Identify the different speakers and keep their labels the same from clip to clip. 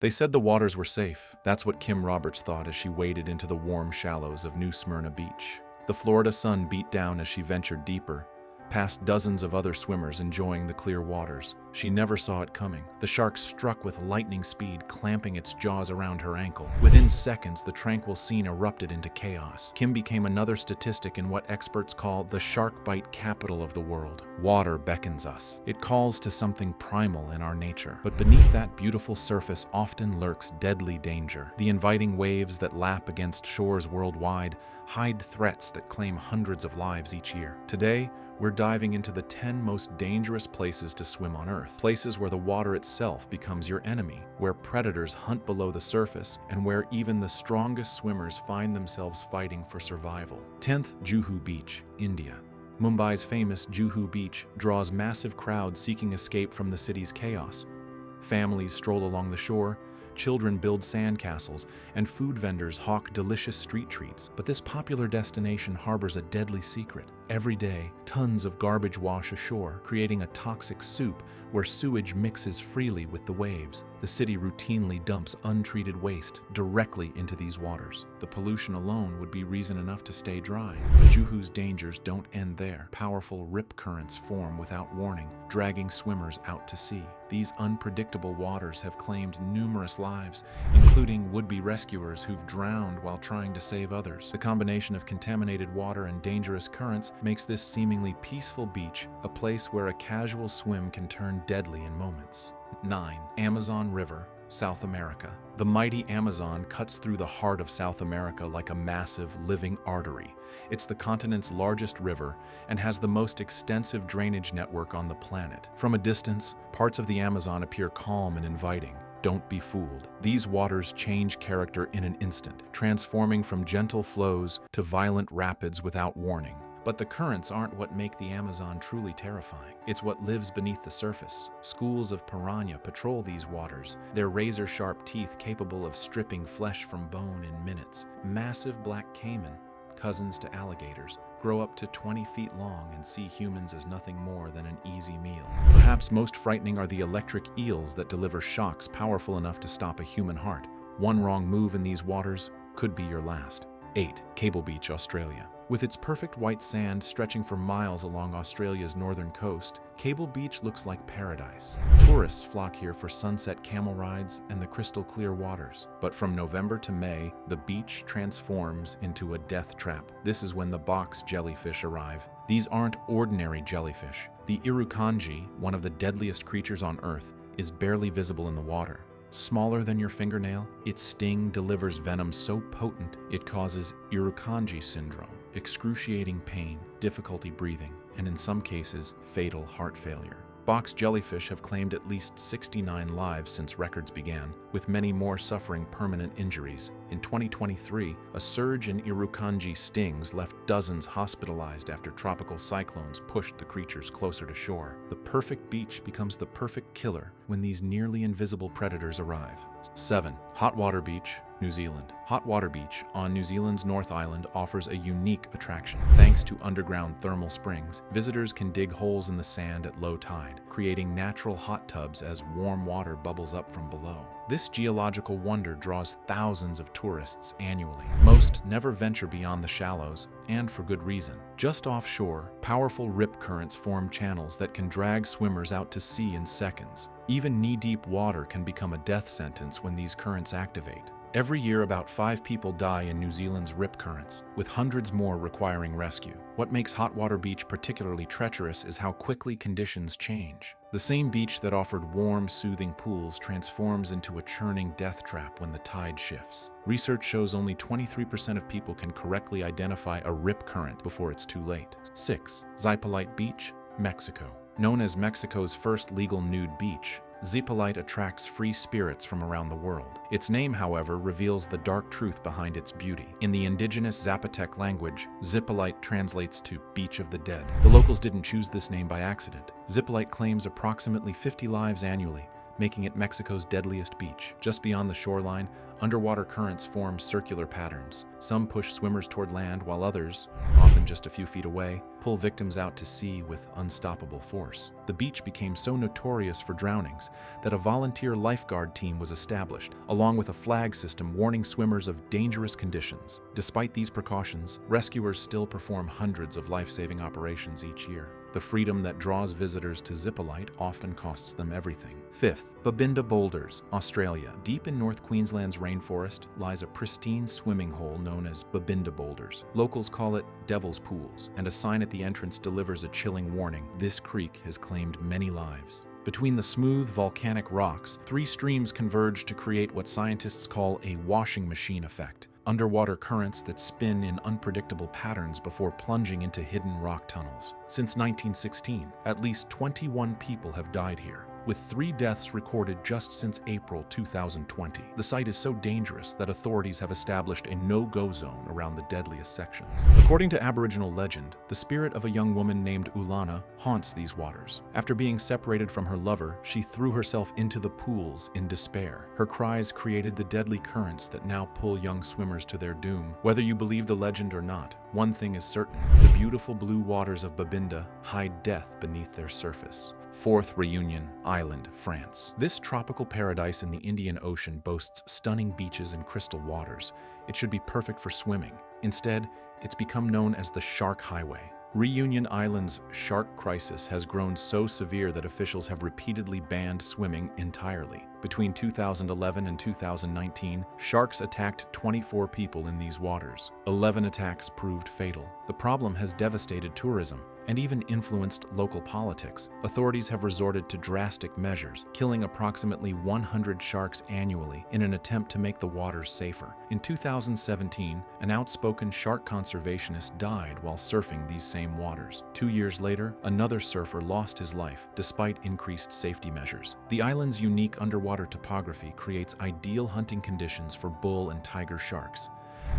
Speaker 1: They said the waters were safe. That's what Kim Roberts thought as she waded into the warm shallows of New Smyrna Beach. The Florida sun beat down as she ventured deeper, past dozens of other swimmers enjoying the clear waters. She never saw it coming. The shark struck with lightning speed, clamping its jaws around her ankle. Within seconds, the tranquil scene erupted into chaos. Kim became another statistic in what experts call the shark bite capital of the world. Water beckons us. It calls to something primal in our nature. But beneath that beautiful surface often lurks deadly danger. The inviting waves that lap against shores worldwide hide threats that claim hundreds of lives each year. Today, we're diving into the 10 most dangerous places to swim on Earth. Places where the water itself becomes your enemy, where predators hunt below the surface, and where even the strongest swimmers find themselves fighting for survival. 10th, Juhu Beach, India. Mumbai's famous Juhu Beach draws massive crowds seeking escape from the city's chaos. Families stroll along the shore, children build sandcastles, and food vendors hawk delicious street treats. But this popular destination harbors a deadly secret. Every day, tons of garbage wash ashore, creating a toxic soup where sewage mixes freely with the waves. The city routinely dumps untreated waste directly into these waters. The pollution alone would be reason enough to stay dry. But Juhu's dangers don't end there. Powerful rip currents form without warning, dragging swimmers out to sea. These unpredictable waters have claimed numerous lives, including would-be rescuers who've drowned while trying to save others. The combination of contaminated water and dangerous currents makes this seemingly peaceful beach a place where a casual swim can turn deadly in moments. 9. Amazon River, South America. The mighty Amazon cuts through the heart of South America like a massive, living artery. It's the continent's largest river and has the most extensive drainage network on the planet. From a distance, parts of the Amazon appear calm and inviting. Don't be fooled. These waters change character in an instant, transforming from gentle flows to violent rapids without warning. But the currents aren't what make the Amazon truly terrifying. It's what lives beneath the surface. Schools of piranha patrol these waters, their razor-sharp teeth capable of stripping flesh from bone in minutes. Massive black caiman, cousins to alligators, grow up to 20 feet long and see humans as nothing more than an easy meal. Perhaps most frightening are the electric eels that deliver shocks powerful enough to stop a human heart. One wrong move in these waters could be your last. 8. Cable Beach, Australia. With its perfect white sand stretching for miles along Australia's northern coast, Cable Beach looks like paradise. Tourists flock here for sunset camel rides and the crystal clear waters. But from November to May, the beach transforms into a death trap. This is when the box jellyfish arrive. These aren't ordinary jellyfish. The irukandji, one of the deadliest creatures on Earth, is barely visible in the water. Smaller than your fingernail, its sting delivers venom so potent it causes irukandji syndrome, excruciating pain, difficulty breathing, and in some cases, fatal heart failure. Box jellyfish have claimed at least 69 lives since records began, with many more suffering permanent injuries. In 2023, a surge in irukandji stings left dozens hospitalized after tropical cyclones pushed the creatures closer to shore. The perfect beach becomes the perfect killer when these nearly invisible predators arrive. 7. Hot Water Beach, New Zealand. Hot Water Beach on New Zealand's North Island offers a unique attraction. Thanks to underground thermal springs, visitors can dig holes in the sand at low tide, creating natural hot tubs as warm water bubbles up from below. This geological wonder draws thousands of tourists annually. Most never venture beyond the shallows, and for good reason. Just offshore, powerful rip currents form channels that can drag swimmers out to sea in seconds. Even knee-deep water can become a death sentence when these currents activate. Every year, about 5 people die in New Zealand's rip currents, with hundreds more requiring rescue. What makes Hot Water Beach particularly treacherous is how quickly conditions change. The same beach that offered warm, soothing pools transforms into a churning death trap when the tide shifts. Research shows only 23% of people can correctly identify a rip current before it's too late. 6. Zipolite Beach, Mexico. Known as Mexico's first legal nude beach, Zipolite attracts free spirits from around the world. Its name, however, reveals the dark truth behind its beauty. In the indigenous Zapotec language, Zipolite translates to Beach of the Dead. The locals didn't choose this name by accident. Zipolite claims approximately 50 lives annually, making it Mexico's deadliest beach. Just beyond the shoreline, underwater currents form circular patterns. Some push swimmers toward land, while others, often just a few feet away, pull victims out to sea with unstoppable force. The beach became so notorious for drownings that a volunteer lifeguard team was established, along with a flag system warning swimmers of dangerous conditions. Despite these precautions, rescuers still perform hundreds of life-saving operations each year. The freedom that draws visitors to Zippolite often costs them everything. Fifth, Babinda Boulders, Australia. Deep in North Queensland's rainforest lies a pristine swimming hole known as Babinda Boulders. Locals call it Devil's Pools, and a sign at the entrance delivers a chilling warning: this creek has claimed many lives. Between the smooth volcanic rocks, three streams converge to create what scientists call a washing machine effect. Underwater currents that spin in unpredictable patterns before plunging into hidden rock tunnels. Since 1916, at least 21 people have died here, with 3 deaths recorded just since April 2020. The site is so dangerous that authorities have established a no-go zone around the deadliest sections. According to Aboriginal legend, the spirit of a young woman named Ulana haunts these waters. After being separated from her lover, she threw herself into the pools in despair. Her cries created the deadly currents that now pull young swimmers to their doom. Whether you believe the legend or not, one thing is certain: the beautiful blue waters of Babinda hide death beneath their surface. Fourth, Réunion Island, France. This tropical paradise in the Indian Ocean boasts stunning beaches and crystal waters. It should be perfect for swimming. Instead, it's become known as the Shark Highway. Réunion Island's shark crisis has grown so severe that officials have repeatedly banned swimming entirely. Between 2011 and 2019, sharks attacked 24 people in these waters. 11 attacks proved fatal. The problem has devastated tourism and even influenced local politics. Authorities have resorted to drastic measures, killing approximately 100 sharks annually in an attempt to make the waters safer. In 2017, an outspoken shark conservationist died while surfing these same waters. 2 years later, another surfer lost his life despite increased safety measures. The island's unique underwater topography creates ideal hunting conditions for bull and tiger sharks,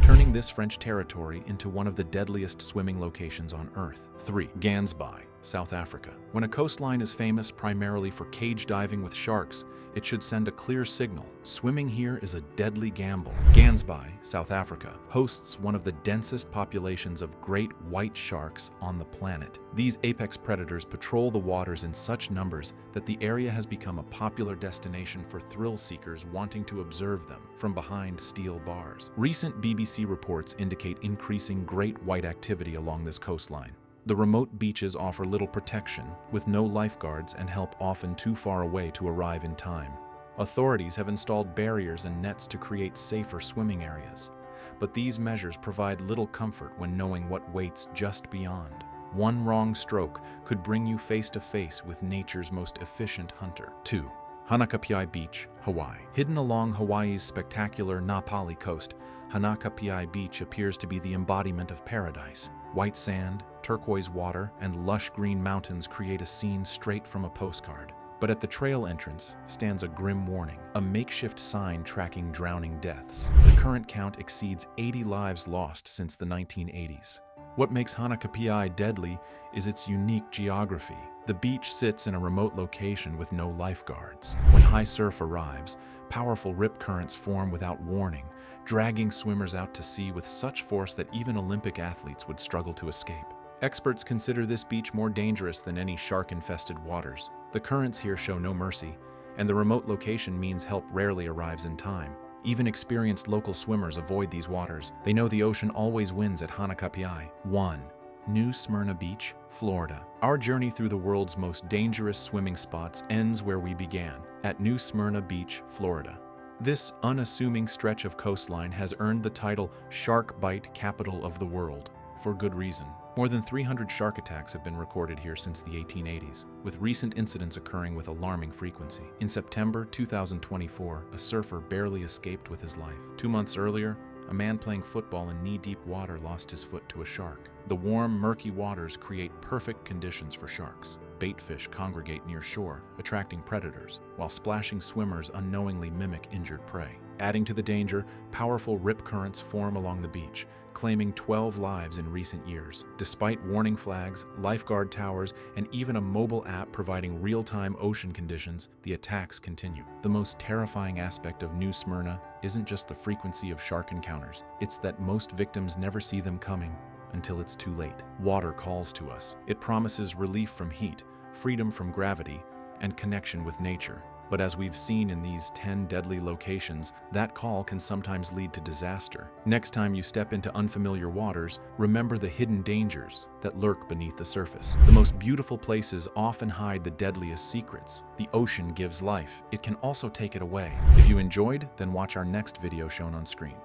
Speaker 1: turning this French territory into one of the deadliest swimming locations on Earth. 3. Gansbai, South Africa. When a coastline is famous primarily for cage diving with sharks, it should send a clear signal: swimming here is a deadly gamble. Gansbai, South Africa, hosts one of the densest populations of great white sharks on the planet. These apex predators patrol the waters in such numbers that the area has become a popular destination for thrill seekers wanting to observe them from behind steel bars. Recent BBC reports indicate increasing great white activity along this coastline. The remote beaches offer little protection, with no lifeguards and help often too far away to arrive in time. Authorities have installed barriers and nets to create safer swimming areas, but these measures provide little comfort when knowing what waits just beyond. One wrong stroke could bring you face to face with nature's most efficient hunter. 2. Hanakapiai Beach, Hawaii. Hidden along Hawaii's spectacular Napali coast, Hanakapiai Beach appears to be the embodiment of paradise. White sand, turquoise water, and lush green mountains create a scene straight from a postcard. But at the trail entrance stands a grim warning, a makeshift sign tracking drowning deaths. The current count exceeds 80 lives lost since the 1980s. What makes Hanakapiai deadly is its unique geography. The beach sits in a remote location with no lifeguards. When high surf arrives, powerful rip currents form without warning, dragging swimmers out to sea with such force that even Olympic athletes would struggle to escape. Experts consider this beach more dangerous than any shark-infested waters. The currents here show no mercy, and the remote location means help rarely arrives in time. Even experienced local swimmers avoid these waters. They know the ocean always wins at Hanakapiai. 1. New Smyrna Beach, Florida. Our journey through the world's most dangerous swimming spots ends where we began, at New Smyrna Beach, Florida. This unassuming stretch of coastline has earned the title Shark Bite Capital of the World, for good reason. More than 300 shark attacks have been recorded here since the 1880s, with recent incidents occurring with alarming frequency. In September 2024, a surfer barely escaped with his life. 2 months earlier, a man playing football in knee-deep water lost his foot to a shark. The warm, murky waters create perfect conditions for sharks. bait fish congregate near shore, attracting predators, while splashing swimmers unknowingly mimic injured prey. Adding to the danger, powerful rip currents form along the beach, claiming 12 lives in recent years. Despite warning flags, lifeguard towers, and even a mobile app providing real-time ocean conditions, the attacks continue. The most terrifying aspect of New Smyrna isn't just the frequency of shark encounters, it's that most victims never see them coming until it's too late. Water calls to us. It promises relief from heat, freedom from gravity, and connection with nature. But as we've seen in these 10 deadly locations, that call can sometimes lead to disaster. Next time you step into unfamiliar waters, remember the hidden dangers that lurk beneath the surface. The most beautiful places often hide the deadliest secrets. The ocean gives life. It can also take it away. If you enjoyed, then watch our next video shown on screen.